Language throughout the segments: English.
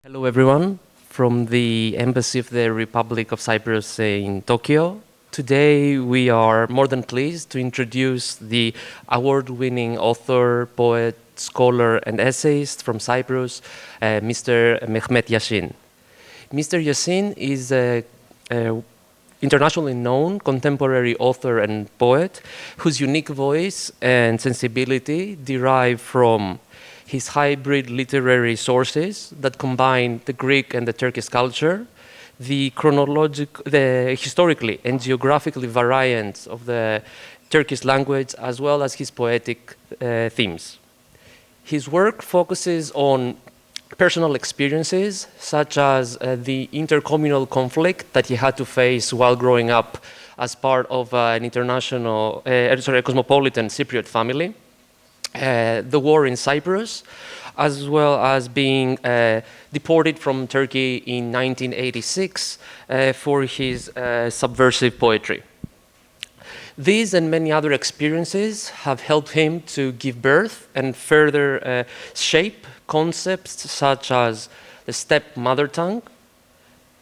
Hello everyone from the Embassy of the Republic of Cyprus in Tokyo. Today we are more than pleased to introduce the award-winning author, poet, scholar and essayist from Cyprus, Mr. Mehmet Yashin. Mr. Yashin is a internationally known contemporary author and poet whose unique voice and sensibility derive from his hybrid literary sources that combine the Greek and the Turkish culture, the historically and geographically variants of the Turkish language, as well as his poetic themes. His work focuses on personal experiences, such as the intercommunal conflict that he had to face while growing up as part of an a cosmopolitan Cypriot family, the war in Cyprus, as well as being deported from Turkey in 1986 for his subversive poetry. These and many other experiences have helped him to give birth and further shape concepts such as the steppe mother tongue,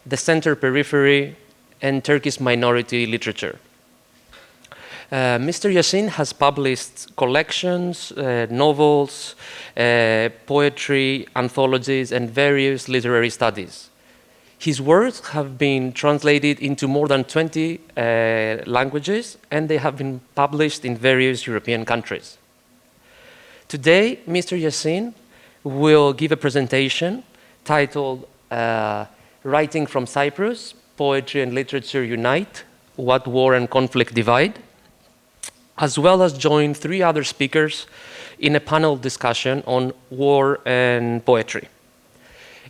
the center periphery, and Turkish minority literature. Mr. Yashin has published collections, novels, poetry, anthologies, and various literary studies. His works have been translated into more than 20 languages, and they have been published in various European countries. Today, Mr. Yashin will give a presentation titled Writing from Cyprus, Poetry and Literature Unite, What War and Conflict Divide, as well as join three other speakers in a panel discussion on war and poetry.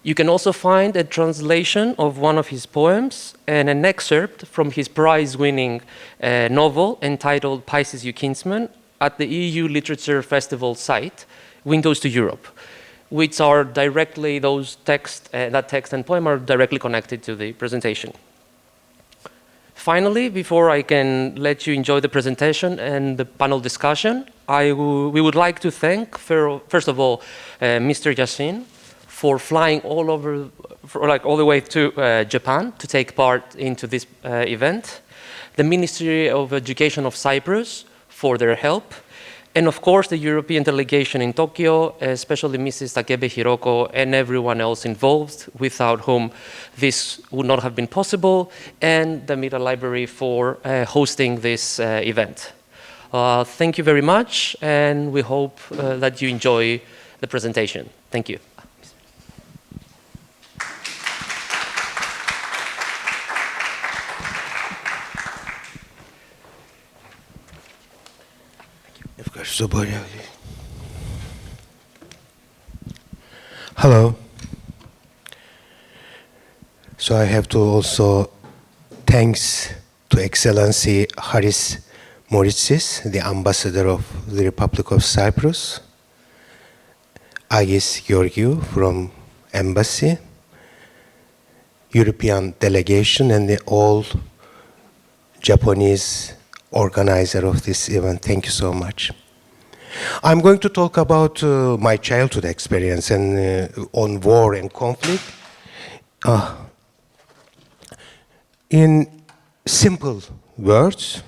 You can also find a translation of one of his poems and an excerpt from his prize-winning novel entitled Pisces You Kinsman at the EU Literature Festival site, Windows to Europe, which are directly, that text and poem are directly connected to the presentation. Finally, before I can let you enjoy the presentation and the panel discussion, we would like to thank, first of all, Mr. Yashin for flying all the way to Japan to take part into this event, the Ministry of Education of Cyprus for their help, and of course the European delegation in Tokyo, especially Mrs. Takebe Hiroko and everyone else involved, without whom this would not have been possible, and the Mira Library for hosting this event. Thank you very much, and we hope that you enjoy the presentation. Thank you. Hello. So I have to also thanks to Excellency Haris Moritsis, the Ambassador of the Republic of Cyprus, Agis Georgiou from Embassy, European delegation, and the all Japanese organizer of this event. Thank you so much. I'm going to talk about my childhood experience and on war and conflict in simple words,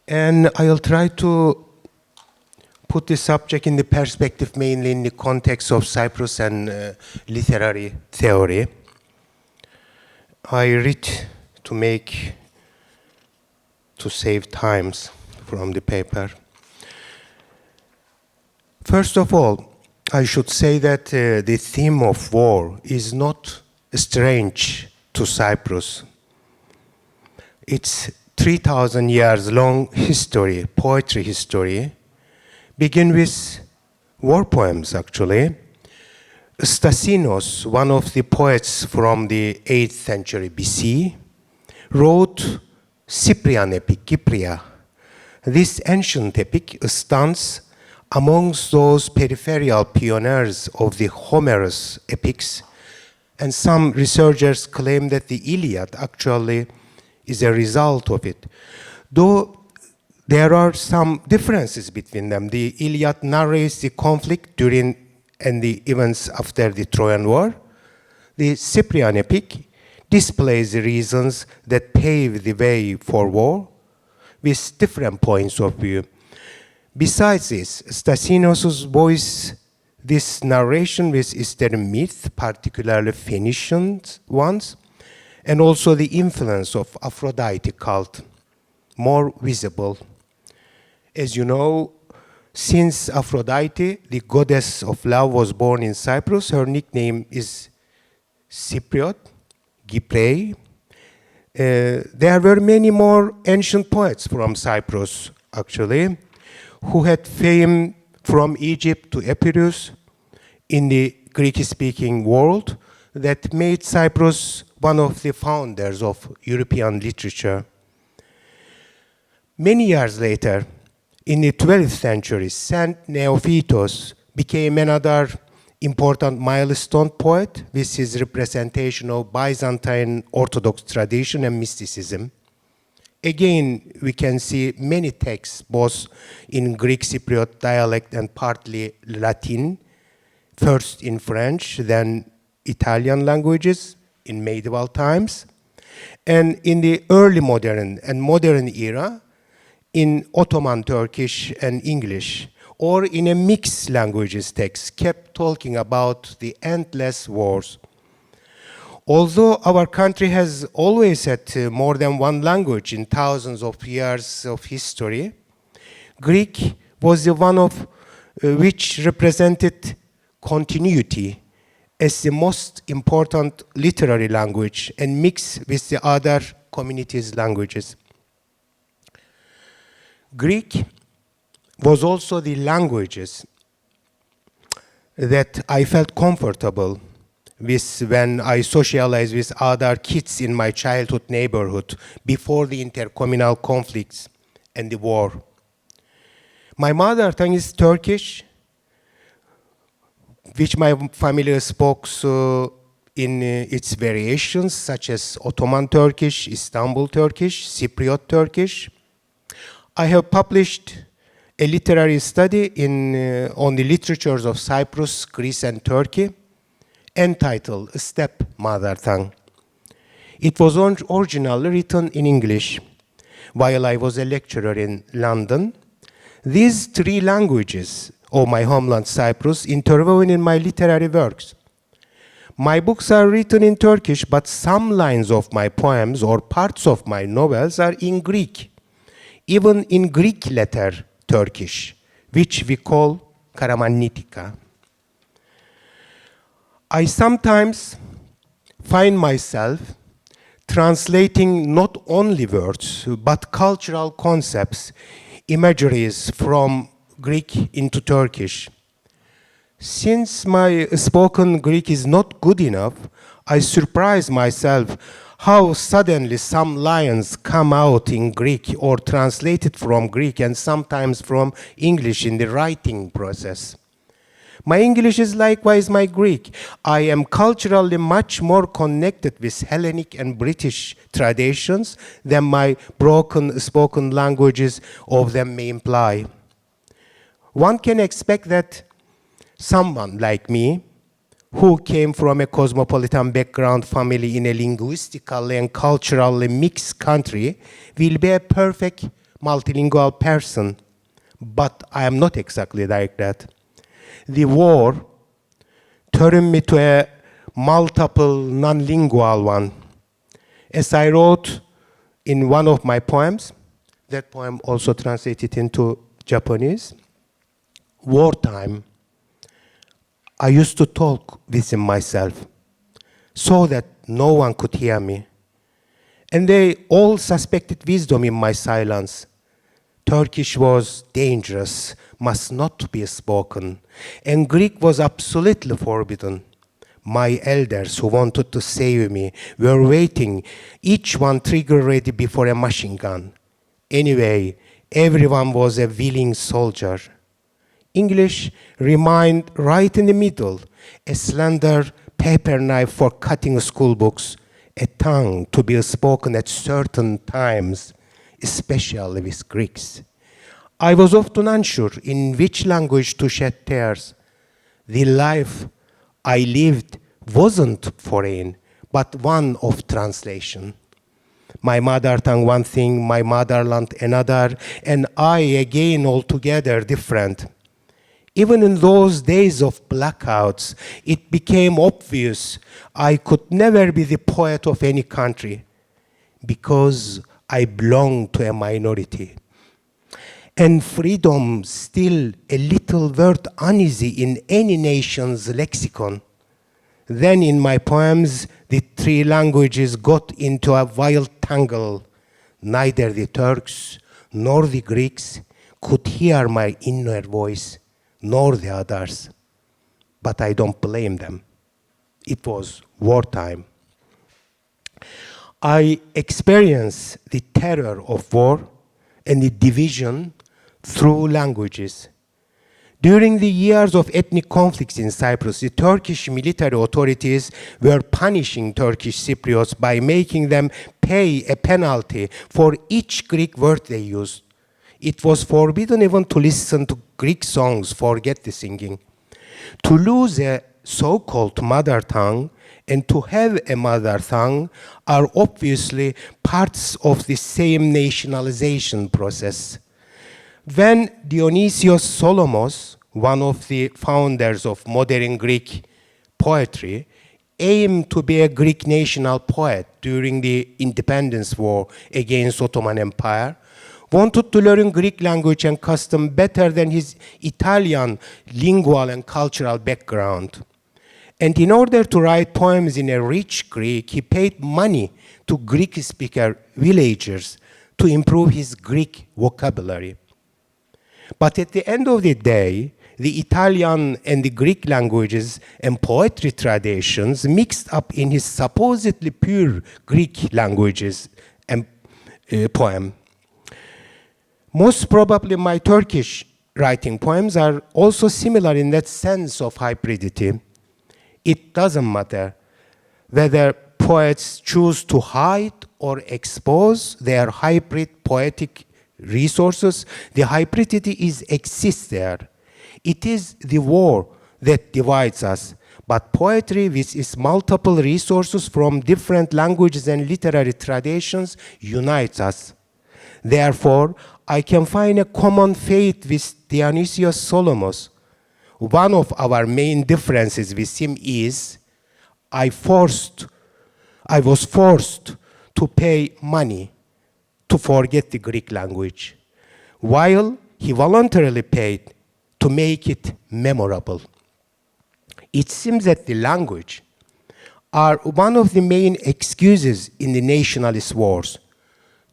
and I'll try to put this subject in the perspective mainly in the context of Cyprus and literary theory. I read to save times from the paper. First of all, I should say that the theme of war is not strange to Cyprus. Its 3,000 years long history, poetry history, begin with war poems actually. Stasinos, one of the poets from the 8th century BC, wrote Cyprian epic, Kypria. This ancient epic stands amongst those peripheral pioneers of the Homerus epics, and some researchers claim that the Iliad actually is a result of it. Though there are some differences between them. The Iliad narrates the conflict during and the events after the Trojan War, the Cyprian epic displays the reasons that pave the way for war with different points of view. Besides this, Stasinos voice this narration with Eastern myth, particularly Phoenician ones, and also the influence of Aphrodite cult, more visible. As you know, since Aphrodite, the goddess of love, was born in Cyprus, her nickname is Cypriot, Gyprei. There were many more ancient poets from Cyprus, actually, who had fame from Egypt to Epirus in the Greek-speaking world that made Cyprus one of the founders of European literature. Many years later, in the 12th century, Saint Neophytos became another important milestone poet with his representation of Byzantine Orthodox tradition and mysticism. Again, we can see many texts, both in Greek Cypriot dialect and partly Latin, first in French, then Italian languages in medieval times, and in the early modern and modern era, in Ottoman Turkish and English, or in a mixed languages text, kept talking about the endless wars. Although our country has always had more than one language in thousands of years of history, Greek was the one of which represented continuity as the most important literary language and mixed with the other communities' languages. Greek was also the languages that I felt comfortable with when I socialized with other kids in my childhood neighborhood before the intercommunal conflicts and the war. My mother tongue is Turkish, which my family spoke in its variations, such as Ottoman Turkish, Istanbul Turkish, Cypriot Turkish. I have published a literary study on the literatures of Cyprus, Greece, and Turkey, entitled Step Mother Tongue. It was originally written in English while I was a lecturer in London. These three languages of my homeland Cyprus interwoven in my literary works. My books are written in Turkish, but some lines of my poems or parts of my novels are in Greek, even in Greek letter Turkish, which we call Karamannitika. I sometimes find myself translating not only words, but cultural concepts, imageries from Greek into Turkish. Since my spoken Greek is not good enough, I surprise myself how suddenly some lines come out in Greek or translated from Greek and sometimes from English in the writing process. My English is likewise my Greek. I am culturally much more connected with Hellenic and British traditions than my broken spoken languages of them may imply. One can expect that someone like me, who came from a cosmopolitan background family in a linguistically and culturally mixed country, will be a perfect multilingual person. But I am not exactly like that. The war turned me to a multiple non-lingual one. As I wrote in one of my poems, that poem also translated into Japanese, wartime, I used to talk within myself so that no one could hear me. And they all suspected wisdom in my silence. Turkish was dangerous, must not be spoken, and Greek was absolutely forbidden. My elders who wanted to save me were waiting, each one trigger ready before a machine gun. Anyway, everyone was a willing soldier. English remained right in the middle, a slender paper knife for cutting school books, a tongue to be spoken at certain times, especially with Greeks. I was often unsure in which language to shed tears. The life I lived wasn't foreign, but one of translation. My mother tongue one thing, my motherland another, and I again altogether different. Even in those days of blackouts, it became obvious I could never be the poet of any country because I belonged to a minority. And freedom still a little word uneasy in any nation's lexicon. Then in my poems, the three languages got into a wild tangle. Neither the Turks nor the Greeks could hear my inner voice, nor the others. But I don't blame them. It was wartime. I experienced the terror of war and the division through languages. During the years of ethnic conflicts in Cyprus, the Turkish military authorities were punishing Turkish Cypriots by making them pay a penalty for each Greek word they used. It was forbidden even to listen to Greek songs, forget the singing. To lose a so-called mother tongue and to have a mother tongue are obviously parts of the same nationalization process. When Dionysios Solomos, one of the founders of modern Greek poetry, aimed to be a Greek national poet during the independence war against Ottoman Empire, wanted to learn Greek language and custom better than his Italian lingual and cultural background. And in order to write poems in a rich Greek, he paid money to Greek-speaker villagers to improve his Greek vocabulary. But at the end of the day, the Italian and the Greek languages and poetry traditions mixed up in his supposedly pure Greek languages and poem. Most probably my Turkish writing poems are also similar in that sense of hybridity. It doesn't matter whether poets choose to hide or expose their hybrid poetic resources, the hybridity exists there. It is the war that divides us, but poetry with its multiple resources from different languages and literary traditions unites us. Therefore, I can find a common fate with Dionysios Solomos. One of our main differences with him is I was forced to pay money to forget the Greek language, while he voluntarily paid to make it memorable. It seems that the language are one of the main excuses in the nationalist wars.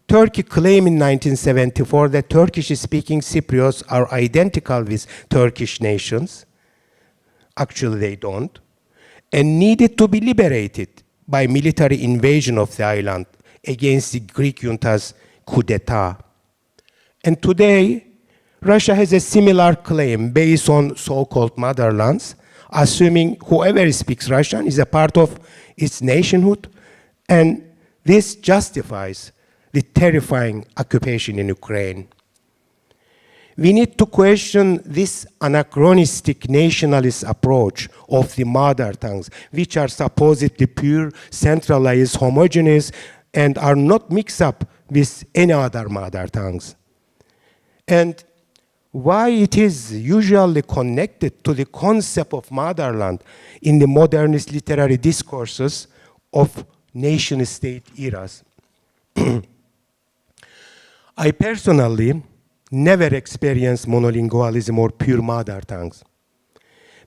Turkey claimed in 1974 that Turkish-speaking Cypriots are identical with Turkish nations. Actually, they don't, and needed to be liberated by military invasion of the island against the Greek junta's coup d'etat. And today, Russia has a similar claim based on so-called motherlands, assuming whoever speaks Russian is a part of its nationhood, and this justifies the terrifying occupation in Ukraine. We need to question this anachronistic nationalist approach of the mother tongues, which are supposedly pure, centralized, homogeneous, and are not mixed up with any other mother tongues. And why it is usually connected to the concept of motherland in the modernist literary discourses of nation-state eras. I personally never experienced monolingualism or pure mother tongues.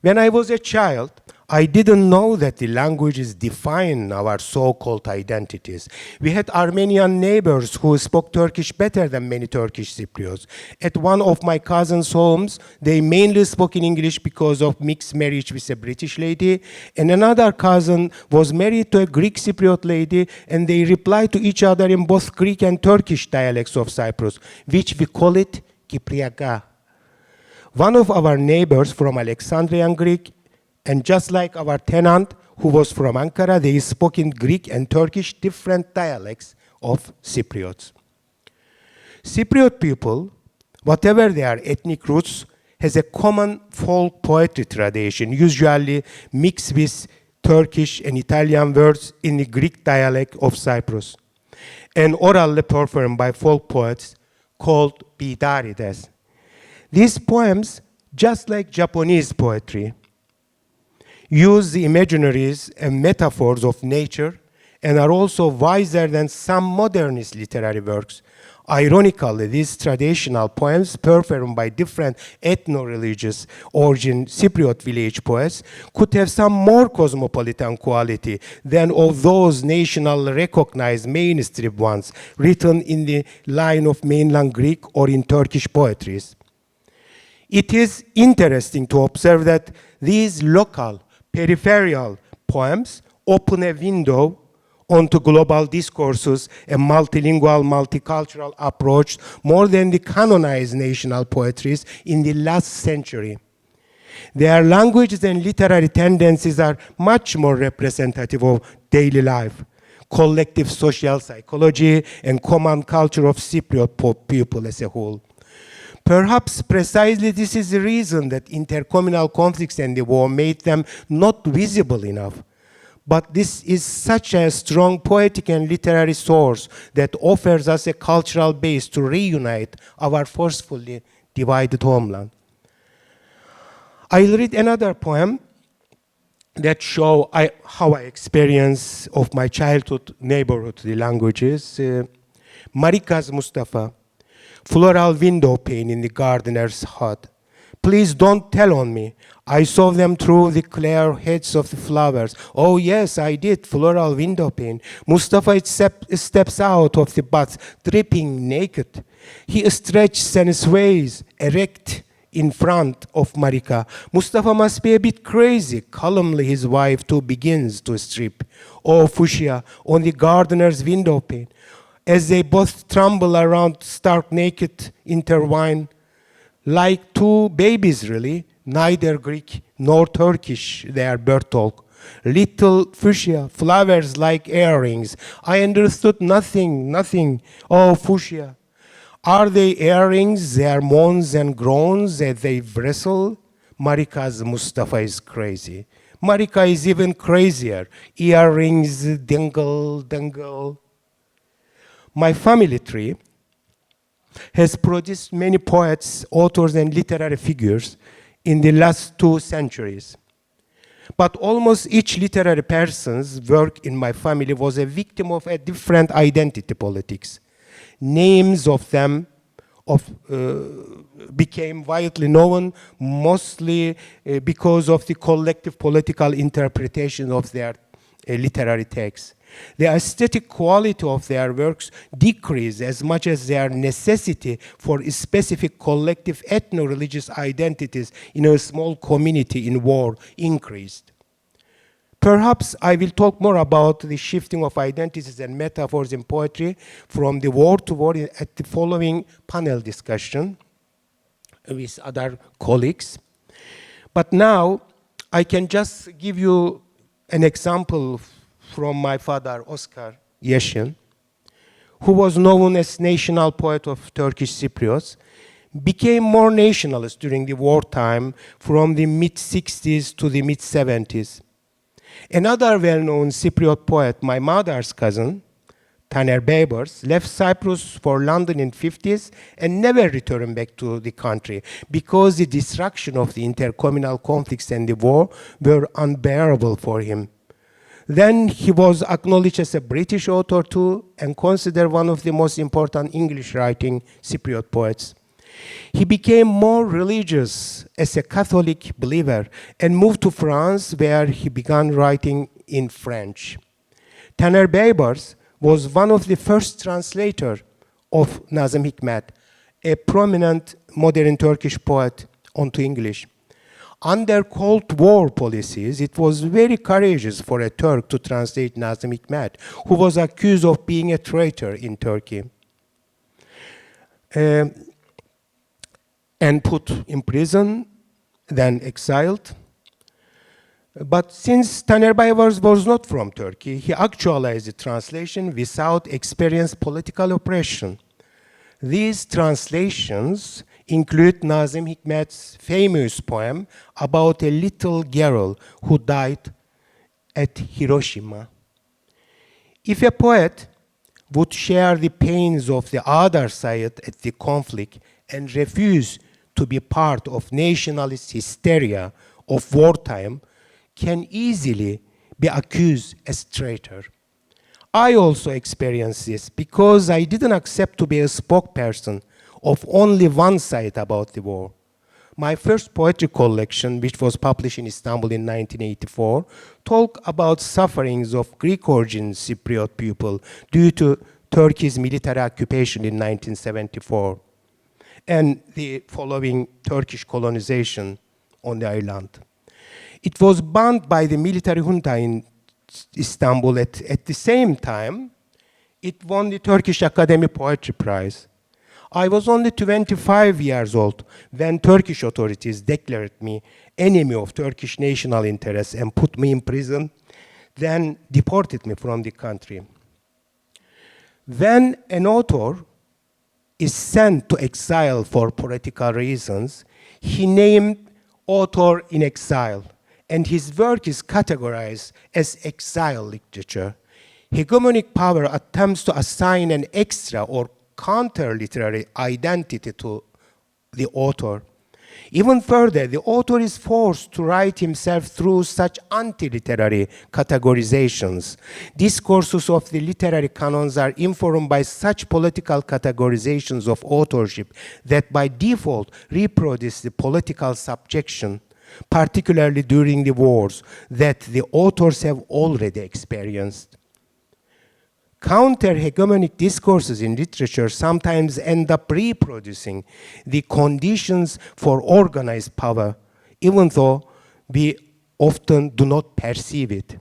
When I was a child, I didn't know that the languages define our so-called identities. We had Armenian neighbors who spoke Turkish better than many Turkish Cypriots. At one of my cousins' homes, they mainly spoke in English because of mixed marriage with a British lady, and another cousin was married to a Greek Cypriot lady, and they replied to each other in both Greek and Turkish dialects of Cyprus, which we call it Kipriaga. One of our neighbors from Alexandrian Greek, and just like our tenant who was from Ankara, they spoke in Greek and Turkish different dialects of Cypriots. Cypriot people, whatever their ethnic roots, has a common folk poetry tradition, usually mixed with Turkish, and Italian words in the Greek dialect of Cyprus, and orally performed by folk poets called bidarides. These poems, just like Japanese poetry, use the imaginaries and metaphors of nature and are also wiser than some modernist literary works. Ironically, these traditional poems performed by different ethno-religious origin Cypriot village poets could have some more cosmopolitan quality than of those national recognized mainstream ones written in the line of mainland Greek or in Turkish poetries. It is interesting to observe that these local, peripheral poems open a window onto global discourses, a multilingual, multicultural approach more than the canonized national poetries in the last century. Their languages and literary tendencies are much more representative of daily life, collective social psychology, and common culture of Cypriot people as a whole. Perhaps precisely this is the reason that intercommunal conflicts and the war made them not visible enough. But this is such a strong poetic and literary source that offers us a cultural base to reunite our forcefully divided homeland. I'll read another poem that show how I experience of my childhood neighborhood, the languages. Marika's Mustafa, floral window pane in the gardener's hut. Please don't tell on me. I saw them through the clear heads of the flowers. Oh yes, I did, floral window pane. Mustafa steps out of the bath, dripping naked. He stretches and sways, erect in front of Marika. Mustafa must be a bit crazy. Calmly his wife too begins to strip. Oh, fuchsia, on the gardener's window pane. As they both tremble around, stark naked, intertwine, like two babies really, neither Greek nor Turkish, their birth talk. Little fuchsia, flowers like earrings. I understood nothing. Oh, fuchsia. Are they earrings, their moans and groans as they wrestle? Marika's Mustafa is crazy. Marika is even crazier. Earrings, dingle. My family tree has produced many poets, authors, and literary figures in the last 2 centuries. But almost each literary person's work in my family was a victim of a different identity politics. Names of them became widely known, mostly because of the collective political interpretation of their literary texts. The aesthetic quality of their works decreased as much as their necessity for specific collective ethno-religious identities in a small community in war increased. Perhaps I will talk more about the shifting of identities and metaphors in poetry from the war to war at the following panel discussion with other colleagues. But now I can just give you an example from my father, Oscar Yashin, who was known as national poet of Turkish Cypriots, became more nationalist during the wartime from the mid-60s to the mid-70s. Another well-known Cypriot poet, my mother's cousin, Taner Beybers, left Cyprus for London in the 50s and never returned back to the country because the destruction of the intercommunal conflicts and the war were unbearable for him. Then he was acknowledged as a British author too and considered one of the most important English-writing Cypriot poets. He became more religious as a Catholic believer and moved to France where he began writing in French. Taner Beybers was one of the first translators of Nazım Hikmet, a prominent modern Turkish poet, onto English. Under Cold War policies, it was very courageous for a Turk to translate Nazım Hikmet, who was accused of being a traitor in Turkey, and put in prison, then exiled. But since Taner Beybers was not from Turkey, he actualized the translation without experienced political oppression. These translations include Nazım Hikmet's famous poem about a little girl who died at Hiroshima. If a poet would share the pains of the other side at the conflict and refuse to be part of nationalist hysteria of wartime, can easily be accused as traitor. I also experienced this because I didn't accept to be a spokesperson of only one side about the war. My first poetry collection, which was published in Istanbul in 1984, talked about sufferings of Greek origin Cypriot people due to Turkey's military occupation in 1974 and the following Turkish colonization on the island. It was banned by the military junta in Istanbul at the same time. It won the Turkish Academy Poetry Prize. I was only 25 years old when Turkish authorities declared me enemy of Turkish national interests and put me in prison, then deported me from the country. When an author is sent to exile for political reasons, he named author in exile, and his work is categorized as exile literature. Hegemonic power attempts to assign an extra or counter-literary identity to the author. Even further, the author is forced to write himself through such anti-literary categorizations. Discourses of the literary canons are informed by such political categorizations of authorship that by default reproduce the political subjection, particularly during the wars, that the authors have already experienced. Counter-hegemonic discourses in literature sometimes end up reproducing the conditions for organized power, even though we often do not perceive it.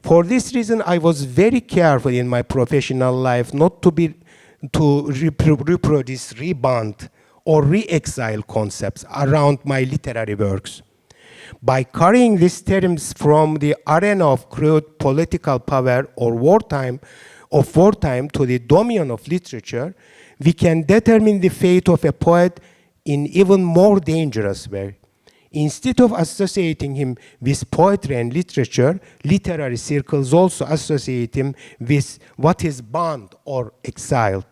For this reason, I was very careful in my professional life not to reproduce, rebound, or re-exile concepts around my literary works. By carrying these terms from the arena of crude political power or wartime to the domain of literature, we can determine the fate of a poet in even more dangerous way. Instead of associating him with poetry and literature, literary circles also associate him with what is banned or exiled.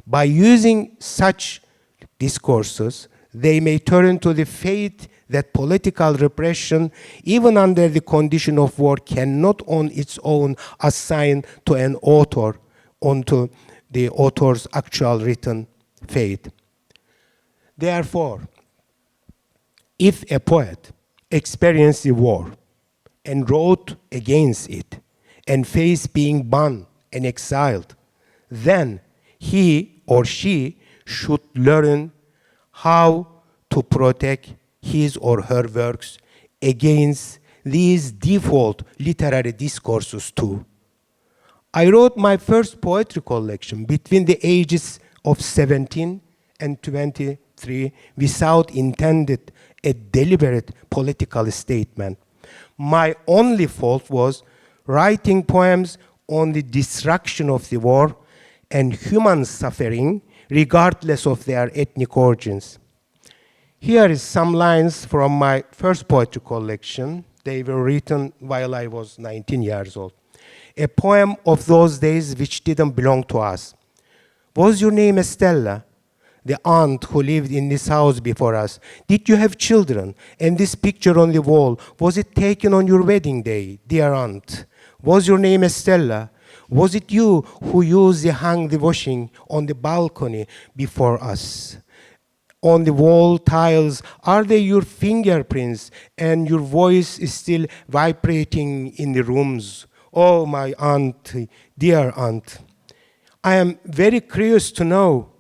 By using such discourses, they may turn to the fate that political repression, even under the condition of war, cannot on its own assign to an author onto the author's actual written fate. Therefore, if a poet experienced the war and wrote against it and faced being banned and exiled, then he or she should learn how to protect his or her works against these default literary discourses too. I wrote my first poetry collection between the ages of 17 and 23 without intended a deliberate political statement. My only fault was writing poems on the destruction of the war and human suffering regardless of their ethnic origins. Here is some lines from my first poetry collection. They were written while I was 19 years old. A poem of those days which didn't belong to us. Was your name Estella, the aunt who lived in this house before us? Did you have children? And this picture on the wall, was it taken on your wedding day, dear aunt? Was your name Estella? Was it you who used to hang the washing on the balcony before us? On the wall tiles, are they your fingerprints and your voice is still vibrating in the rooms? Oh, my aunt, dear aunt. I am very curious to know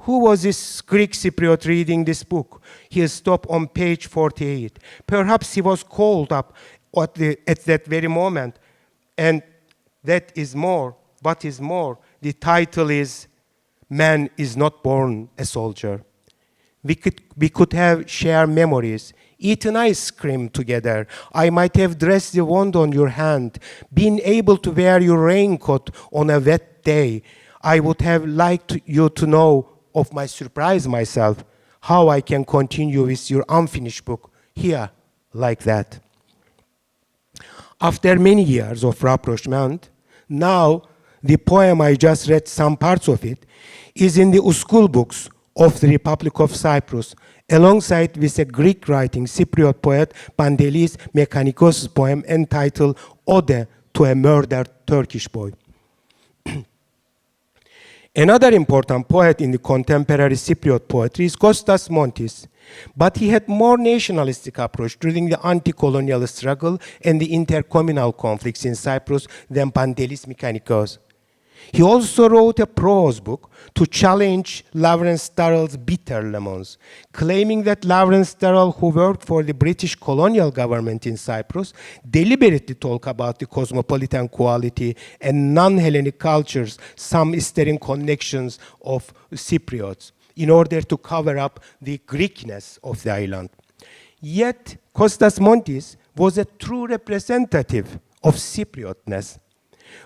who was this Greek Cypriot reading this book. He stopped on page 48. Perhaps he was called up at that very moment. And that is more, what is more, the title is Man is Not Born a Soldier. We could have shared memories, eaten ice cream together. I might have dressed the wound on your hand, been able to wear your raincoat on a wet day. I would have liked you to know of my surprise myself, how I can continue with your unfinished book here like that. After many years of rapprochement, now the poem I just read, some parts of it, is in the school books of the Republic of Cyprus, alongside with a Greek-writing Cypriot poet Pandelis Mekanikos' poem entitled Ode to a Murdered Turkish Boy. Another important poet in the contemporary Cypriot poetry is Kostas Montis, but he had more nationalistic approach during the anti-colonial struggle and the intercommunal conflicts in Cyprus than Pandelis Mekanikos. He also wrote a prose book to challenge Lawrence Durrell's Bitter Lemons, claiming that Lawrence Durrell, who worked for the British colonial government in Cyprus, deliberately talked about the cosmopolitan quality and non-Hellenic cultures, some Eastern connections of Cypriots, in order to cover up the Greekness of the island. Yet, Kostas Montis was a true representative of Cypriotness.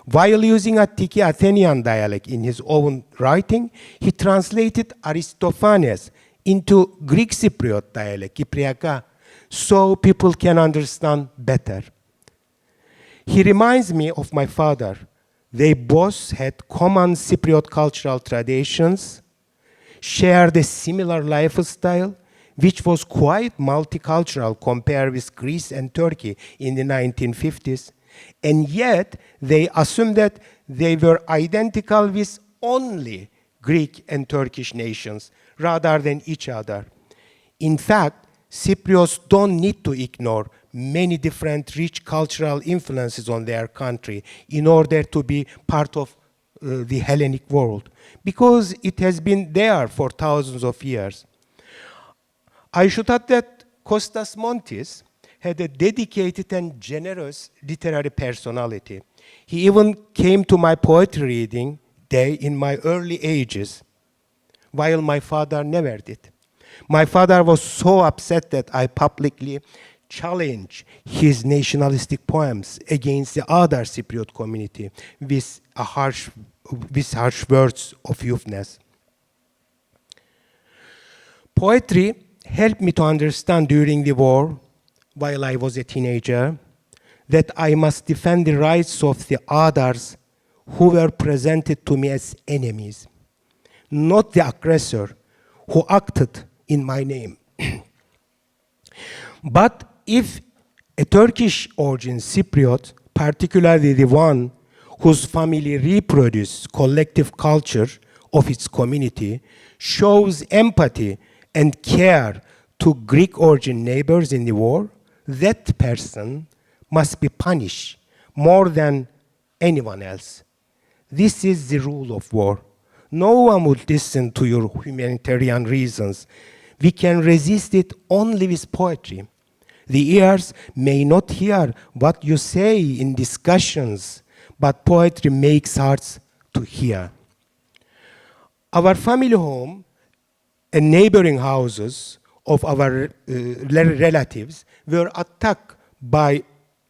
While using Attiki Athenian dialect in his own writing, he translated Aristophanes into Greek Cypriot dialect, Kypriaka, so people can understand better. He reminds me of my father. They both had common Cypriot cultural traditions, shared a similar lifestyle, which was quite multicultural compared with Greece and Turkey in the 1950s. And yet, they assumed that they were identical with only Greek and Turkish nations rather than each other. In fact, Cypriots don't need to ignore many different rich cultural influences on their country in order to be part of the Hellenic world, because it has been there for thousands of years. I should add that Kostas Montis had a dedicated and generous literary personality. He even came to my poetry reading day in my early ages, while my father never did. My father was so upset that I publicly challenged his nationalistic poems against the other Cypriot community with harsh words of youthfulness. Poetry helped me to understand during the war, while I was a teenager, that I must defend the rights of the others who were presented to me as enemies, not the aggressor who acted in my name. But if a Turkish origin Cypriot, particularly the one whose family reproduces collective culture of its community, shows empathy and care to Greek origin neighbors in the war, that person must be punished more than anyone else. This is the rule of war. No one would listen to your humanitarian reasons. We can resist it only with poetry. The ears may not hear what you say in discussions, but poetry makes hearts to hear. Our family home and neighboring houses of our relatives were attacked by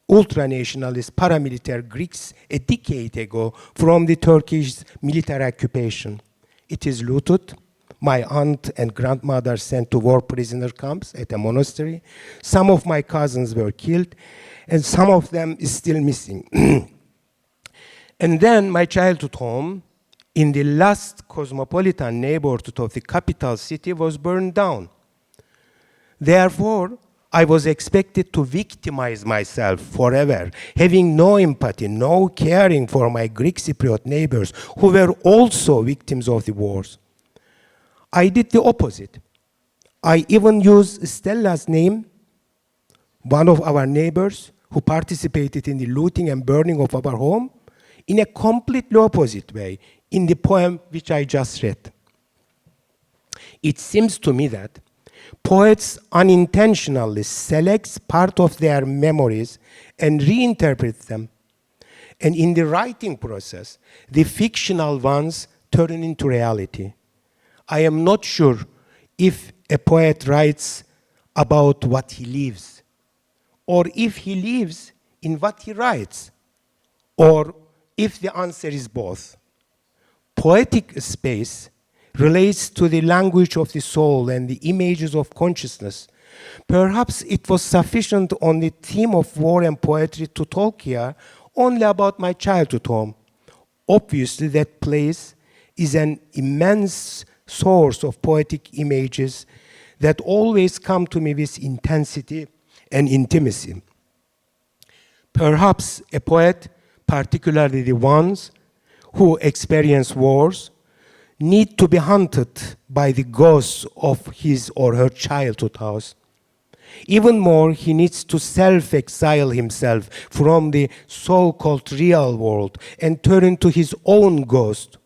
ultranationalist paramilitary Greeks a decade ago from the Turkish military occupation. It is looted. My aunt and grandmother sent to war prisoner camps at a monastery. Some of my cousins were killed, and some of them is still missing. And then my childhood home in the last cosmopolitan neighborhood of the capital city was burned down. Therefore, I was expected to victimize myself forever, having no empathy, no caring for my Greek Cypriot neighbors who were also victims of the wars. I did the opposite. I even used Stella's name, one of our neighbors who participated in the looting and burning of our home, in a completely opposite way in the poem which I just read. It seems to me that poets unintentionally select part of their memories and reinterpret them. And in the writing process, the fictional ones turn into reality. I am not sure if a poet writes about what he lives, or if he lives in what he writes, or if the answer is both. Poetic space relates to the language of the soul and the images of consciousness, Perhaps it was sufficient on the theme of war and poetry to talk here only about my childhood home. Obviously, that place is an immense source of poetic images that always come to me with intensity and intimacy. Perhaps a poet, particularly the ones who experience wars, need to be haunted by the ghosts of his or her childhood house. Even more, he needs to self-exile himself from the so-called real world and turn into his own ghost.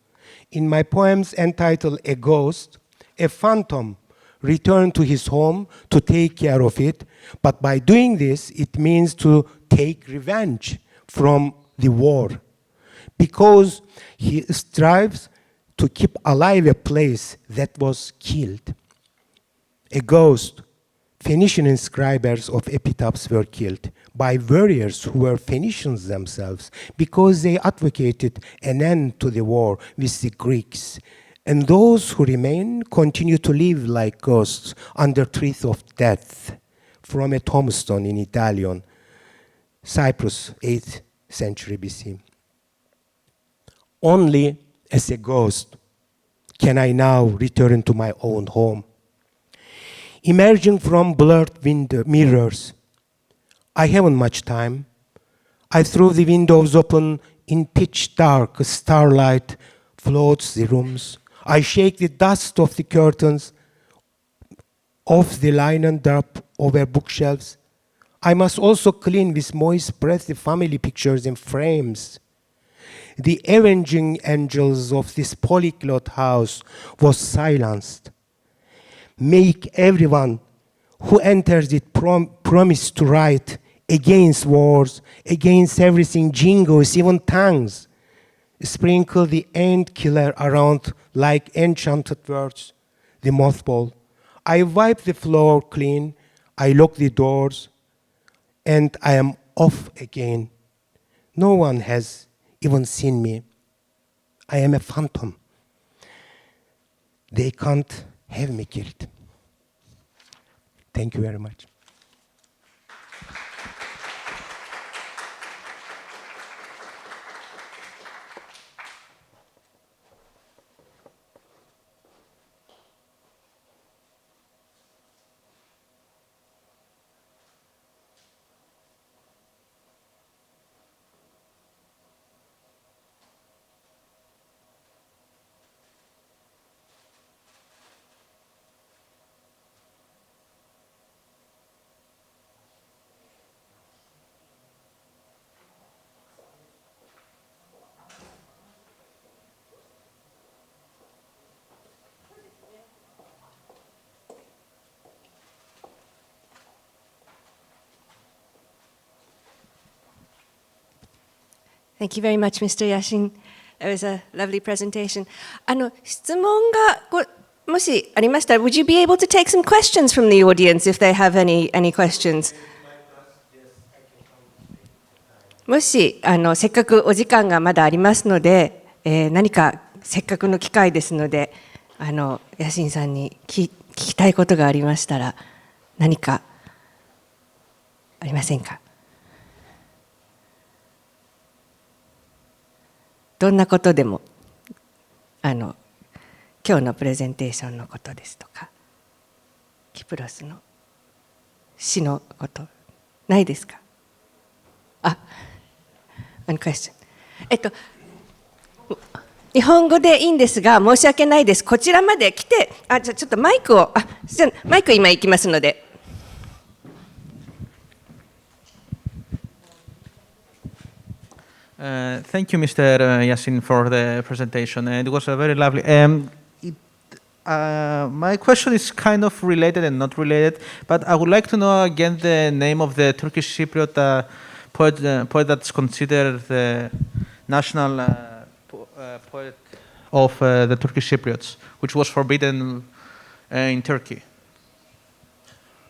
In my poems entitled A Ghost, a phantom returned to his home to take care of it, but by doing this, it means to take revenge from the war, because he strives to keep alive a place that was killed. A ghost. Phoenician inscribers of epitaphs were killed by warriors who were Phoenicians themselves because they advocated an end to the war with the Greeks. And those who remain continue to live like ghosts under threat of death. From a tombstone in Italian, Cyprus, 8th century BC. Only as a ghost can I now return to my own home. Emerging from blurred window mirrors, I haven't much time. I throw the windows open in pitch dark, starlight floats the rooms. I shake the dust of the curtains off the linen drap over bookshelves. I must also clean with moist breath the family pictures in frames. The avenging angels of this polyglot house was silenced. Make everyone who enters it promise to write against wars, against everything, jingoes, even tongues. Sprinkle the end killer around like enchanted words, the mothball. I wipe the floor clean, I lock the doors, and I am off again. No one has even seen me. I am a phantom. They can't have me killed. Thank you very much. Thank you very much, Mr. Yashin. That was a lovely presentation. 質問がもしありましたら、would you be able to take some questions from the audience if they have any questions? もしせっかくお時間がまだありますので、何かせっかくの機会ですので、ヤシンさんに聞きたいことがありましたら、何かありませんか？どんなことでも今日のプレゼンテーションのことですとか、キプロスの詩のことないですか？one question。日本語でいいんですが、申し訳ないです。こちらまで来て、じゃあちょっとマイクを、マイク今行きますので。Thank you, Mr. Yashin, for the presentation. It was very lovely. My question is kind of related and not related, but I would like to know again the name of the Turkish Cypriot poet that's considered the national poet of the Turkish Cypriots, which was forbidden in Turkey.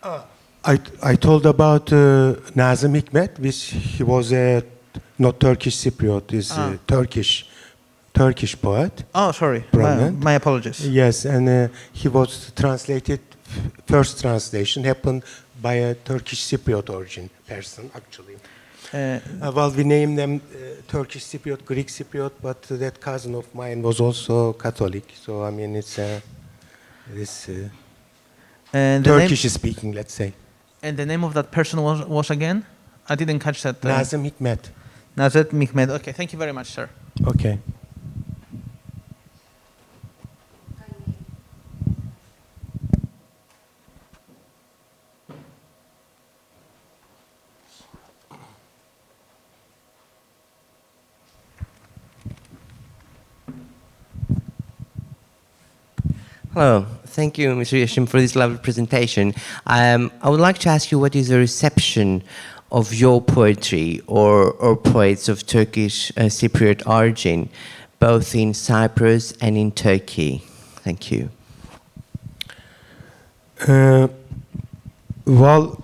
I told about Nazım Hikmet, which he was a not Turkish Cypriot, is a Turkish poet. Oh, sorry. My apologies. Yes, and he was translated first translation happened by a Turkish Cypriot origin person, actually. Well, we named them Turkish Cypriot, Greek Cypriot, but that cousin of mine was also Catholic. So, I mean, it's this Turkish-speaking, let's say. And the name of that person was again? I didn't catch that. Nazım Hikmet. Nazım Hikmet. Okay, thank you very much, sir. Okay. Hello, thank you, Mr. Yashin, for this lovely presentation. I would like to ask you what is the reception of your poetry or poets of Turkish Cypriot origin, both in Cyprus and in Turkey? Thank you. Well,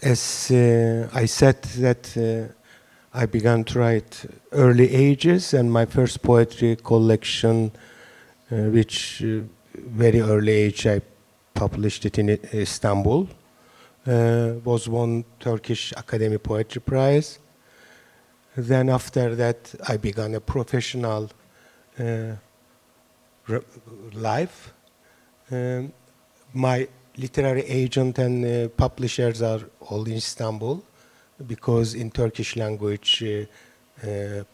as I said that I began to write early ages, and my first poetry collection, which very early age I published it in Istanbul, was won Turkish Academy Poetry Prize. Then after that I began a professional life. My literary agent and publishers are all in Istanbul, because in Turkish language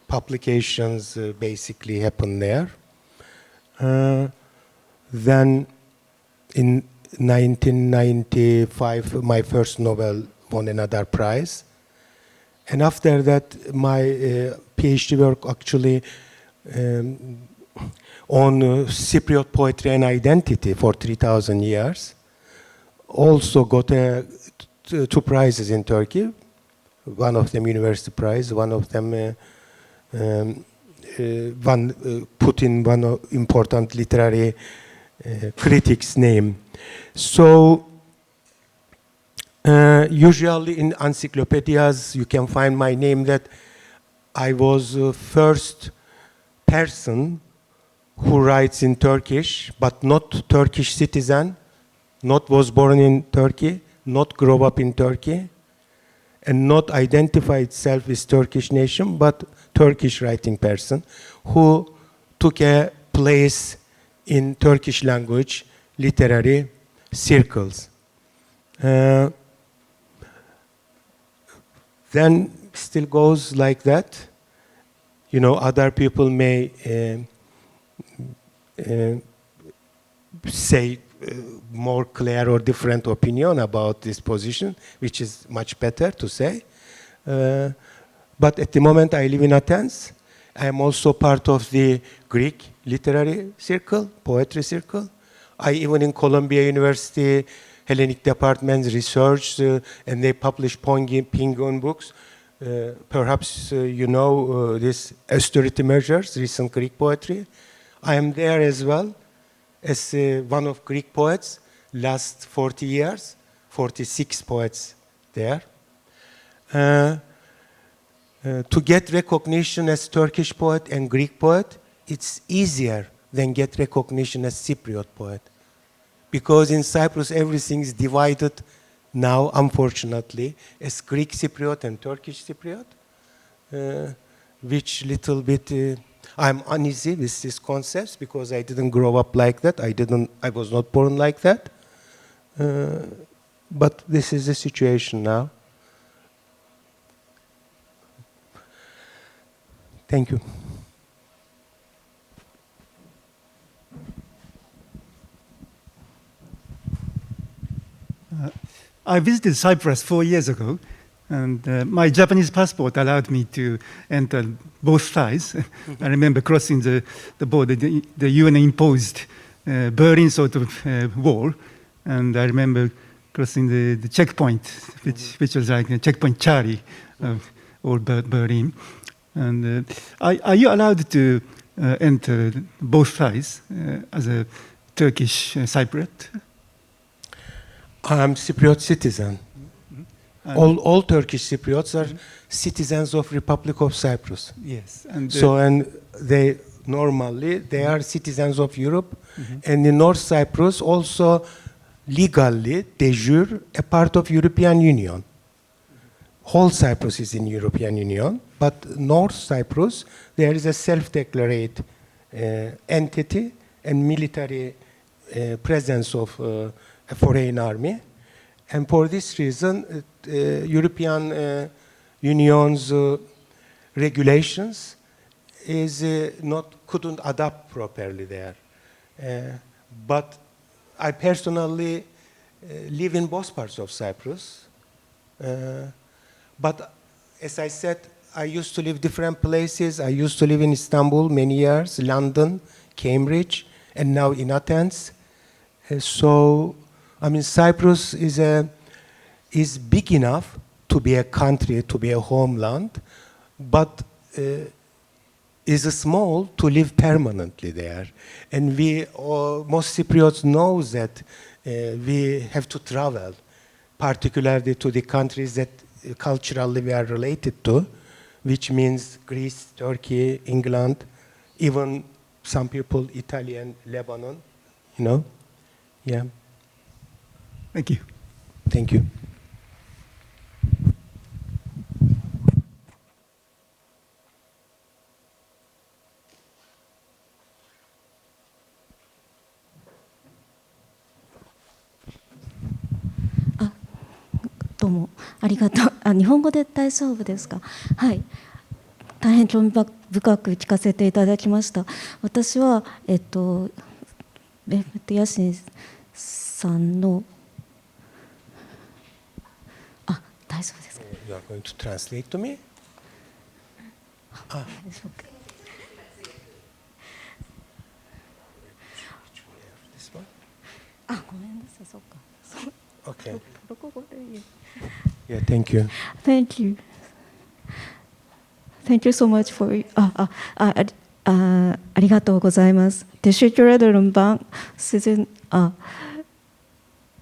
publications basically happen there. Then in 1995 my first novel won another prize, and after that my PhD work actually on Cypriot poetry and identity for 3,000 years also got two prizes in Turkey, one of them university prize, one of them put in one important literary critic's name. So usually in encyclopedias you can find my name that I was the first person who writes in Turkish, but not Turkish citizen, not was born in Turkey, not grow up in Turkey, and not identify itself as Turkish nation, but Turkish writing person who took a place in Turkish language literary circles. Then still goes like that. You know, other people may say more clear or different opinion about this position, which is much better to say. But at the moment I live in Athens. I am also part of the Greek literary circle, poetry circle. I even in Columbia University Hellenic department research and they publish Penguin books. Perhaps you know this austerity measures, recent Greek poetry. I am there as well as one of Greek poets, last 40 years, 46 poets there. To get recognition as Turkish poet and Greek poet, it's easier than get recognition as Cypriot poet. Because in Cyprus everything is divided now, unfortunately, as Greek Cypriot and Turkish Cypriot, which little bit, I'm uneasy with these concepts because I didn't grow up like that. I was not born like that. But this is the situation now. Thank you. I visited Cyprus 4 years ago, and my Japanese passport allowed me to enter both sides. I remember crossing the border, the UN-imposed Berlin sort of wall, and I remember crossing the checkpoint, which was like a checkpoint Charlie or Berlin. And are you allowed to enter both sides as a Turkish Cypriot? I'm Cypriot citizen. All Turkish Cypriots are citizens of Republic of Cyprus. Yes. And they normally are citizens of Europe, and in North Cyprus also legally, de jure, a part of European Union. Whole Cyprus is in European Union, but North Cyprus, there is a self-declared entity and military presence of a foreign army. And for this reason, European Union's regulations couldn't adapt properly there. But I personally live in both parts of Cyprus. But as I said, I used to live different places. I used to live in Istanbul many years, London, Cambridge, and now in Athens. So, I mean, Cyprus is big enough to be a country, to be a homeland, but is small to live permanently there. And most Cypriots know that we have to travel, particularly to the countries that culturally we are related to, which means Greece, Turkey, England, even some people, Italy and Lebanon, you know? Yeah. Thank you. Thank you. Ah, どうもありがとう。日本語で大丈夫ですか？はい。大変興味深く聞かせていただきました。私はメットヤシンさんの大丈夫ですか？ You are going to translate to me? ごめんなさい、そうか。Okay. トルコ語でいい。Yeah, thank you. Thank you. Thank you so much for ありがとうございます。Teşekkür ederim. Sizin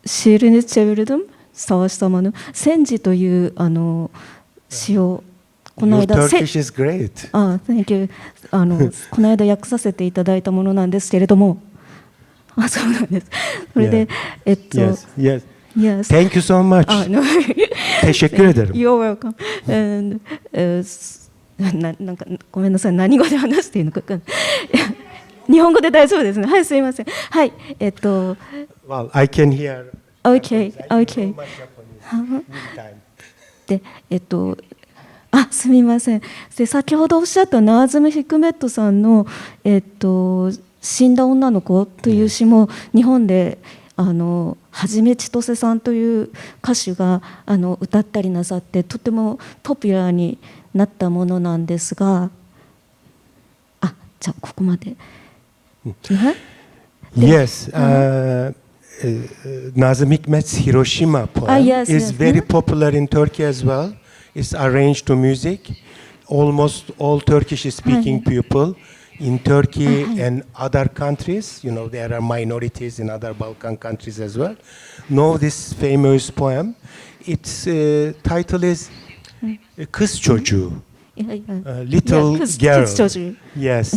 şiirini çevirdim. Savaş zamanı. 戦時という詩をこの Your 間 Turkish is great. Thank you. この間訳させていただいたものなんですけれども、そうなんです。それで、Yes, yes. Yes. Thank you so much. No. Teşekkür ederim. You're welcome. And なんかごめんなさい、何語で話していいのか分かんない。日本語で大丈夫ですね。はい、すみません。はい、Well, I can hear. Okay, okay. で、すみません。で、先ほどおっしゃったナーズム・ヒクメットさんの死んだ女の子という詩も日本ではじめちとせさんという歌手が歌ったりなさってとてもポピュラーになったものなんですが、じゃあここまで。Yes, Nazım Hikmet's Hiroshima poem is very popular in Turkey as well. It's arranged to music. Almost all Turkish-speaking people in Turkey and other countries, you know, there are minorities in other Balkan countries as well, know this famous poem. Its title is Kız Çocuğu, Little Girl. Kız Çocuğu. Yes,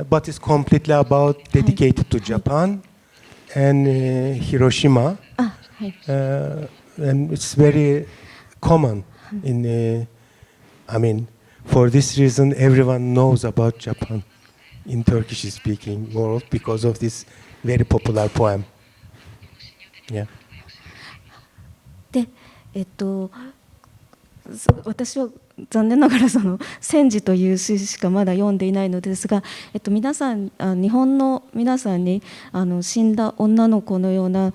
but it's completely about dedicated to Japan and Hiroshima, and it's very common in, I mean, for this reason, everyone knows about Japan in Turkish-speaking world because of this very popular poem. Yeah. で、私は残念ながらその戦時という詩しかまだ読んでいないのですが、皆さん日本の皆さんに死んだ女の子のような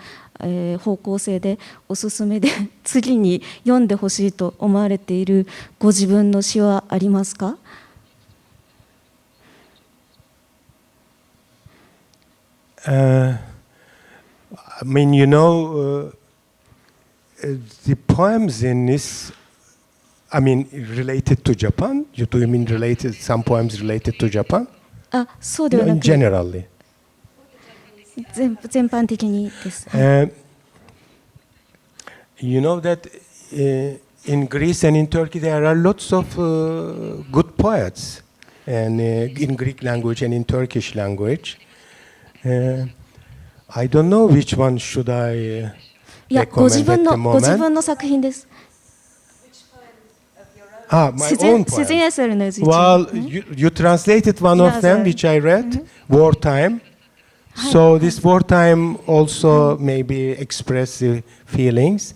方向性でおすすめで次に読んでほしいと思われているご自分の詩はありますか？I mean, you know, the poems in this, I mean, related to Japan? Do you mean related, some poems related to Japan? そうではなく、generally. 全般的にです。You know that in Greece and in Turkey there are lots of good poets, and in Greek language and in Turkish language. I don't know which one should I いや、ご自 recommend 分 at の the ご自 moment. 分の作品です。Ah, my own 自然 poem. エセルのうち。 Well, you translated one of Yeah, them, the- which I read, Wartime. So this wartime also maybe express the feelings.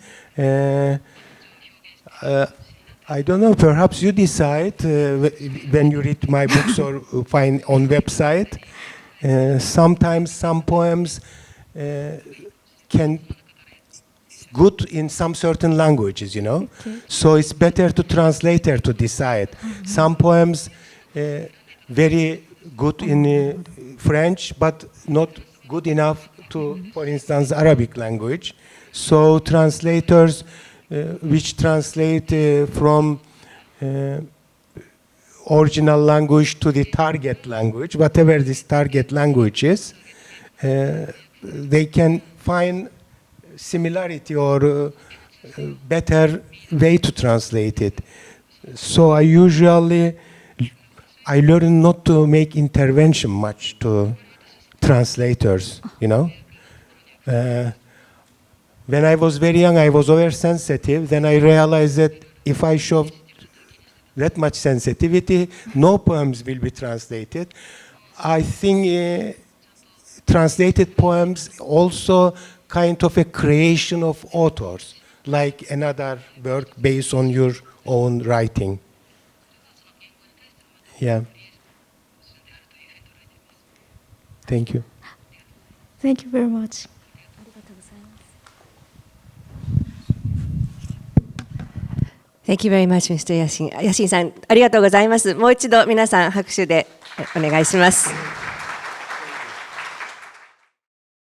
I don't know, perhaps you decide when you read my books or find on website. Sometimes some poems can good in some certain languages, you know. Okay. So it's better to translator to decide. Some poems very good in French, but not good enough to, for instance, Arabic language. So translators which translate from original language to the target language, whatever this target language is, they can find similarity or better way to translate it. So I learn not to make intervention much to translators, you know. When I was very young, I was oversensitive. Then I realized that if I show that much sensitivity, no poems will be translated. I think translated poems also kind of a creation of authors, like another work based on your own writing. Yeah. Thank you. Thank you very much. Thank you very much, Mr. Yashin. ヤシンさん、ありがとうございます。もう一度皆さん拍手でお願いします。